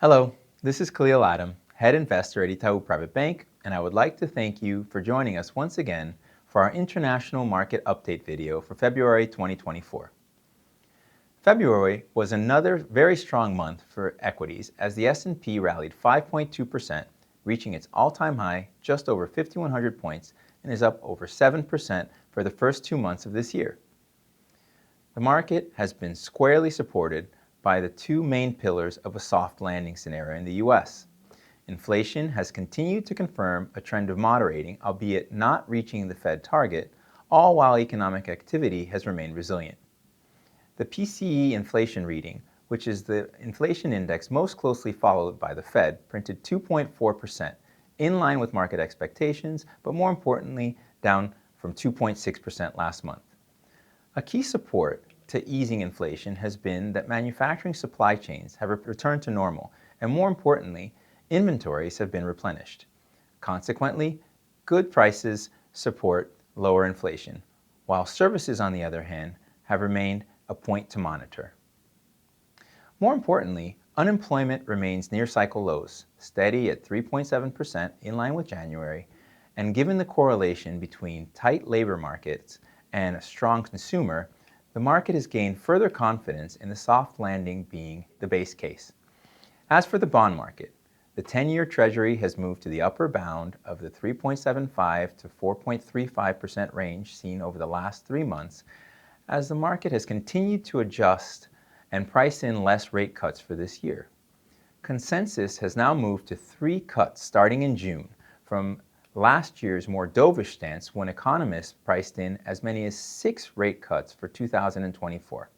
Hello, this is Kahlil Adam, head investor at Itaú Private Bank, and I would like to thank you for joining us once again for our international market update video for February 2024. February was another very strong month for equities as the S&P rallied 5.2%, reaching its all-time high just over 5,100 points and is up over 7% for the first 2 months of this year. The market has been squarely supported by the two main pillars of a soft landing scenario in the U.S. Inflation has continued to confirm a trend of moderating, albeit not reaching the Fed target, all while economic activity has remained resilient. The PCE inflation reading, which is the inflation index most closely followed by the Fed, printed 2.4%, in line with market expectations, but more importantly, down from 2.6% last month. A key support to easing inflation has been that manufacturing supply chains have returned to normal, and more importantly, inventories have been replenished. Consequently, good prices support lower inflation, while services, on the other hand, have remained a point to monitor. More importantly, unemployment remains near cycle lows, steady at 3.7% in line with January, and given the correlation between tight labor markets and a strong consumer, the market has gained further confidence in the soft landing being the base case. As for the bond market, the 10-year Treasury has moved to the upper bound of the 3.75 to 4.35% range seen over the last 3 months, as the market has continued to adjust and price in less rate cuts for this year. Consensus has now moved to 3 cuts starting in June, from last year's more dovish stance when economists priced in as many as 6 rate cuts for 2024.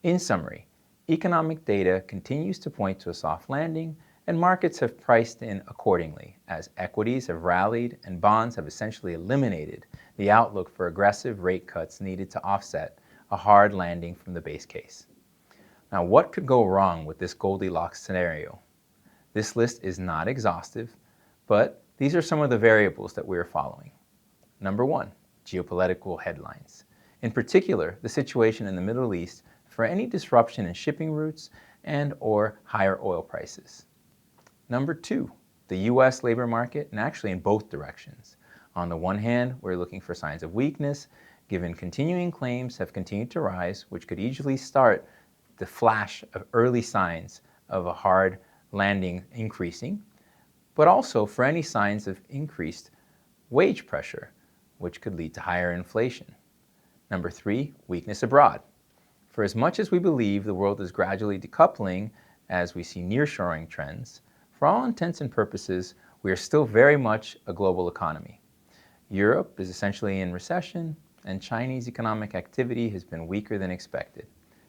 In summary, economic data continues to point to a soft landing, and markets have priced in accordingly as equities have rallied and bonds have essentially eliminated the outlook for aggressive rate cuts needed to offset a hard landing from the base case. Now, what could go wrong with this Goldilocks scenario? This list is not exhaustive, but these are some of the variables that we are following. Number 1, geopolitical headlines. In particular, the situation in the Middle East for any disruption in shipping routes and/or higher oil prices. Number 2, the U.S. labor market, and actually in both directions. On the one hand, we're looking for signs of weakness, given continuing claims have continued to rise, which could easily start the flash of early signs of a hard landing increasing, but also for any signs of increased wage pressure, which could lead to higher inflation. Number 3, weakness abroad. For as much as we believe the world is gradually decoupling as we see nearshoring trends, for all intents and purposes, we are still very much a global economy. Europe is essentially in recession, and Chinese economic activity has been weaker than expected.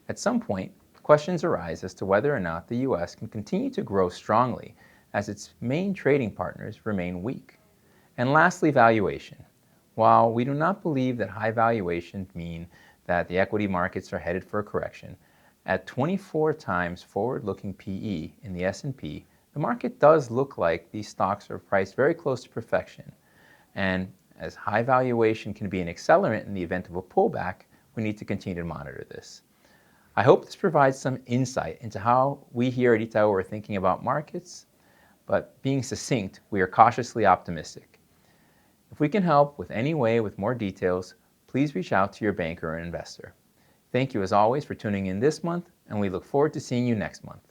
At some point, questions arise as to whether or not the U.S. can continue to grow strongly as its main trading partners remain weak. And lastly, valuation. While we do not believe that high valuations mean that the equity markets are headed for a correction, at 24 times forward-looking PE in the S&P, the market does look like these stocks are priced very close to perfection. And as high valuation can be an accelerant in the event of a pullback, we need to continue to monitor this. I hope this provides some insight into how we here at Itaú are thinking about markets, but being succinct, we are cautiously optimistic. If we can help with any way with more details, please reach out to your banker or investor. Thank you as always for tuning in this month, and we look forward to seeing you next month.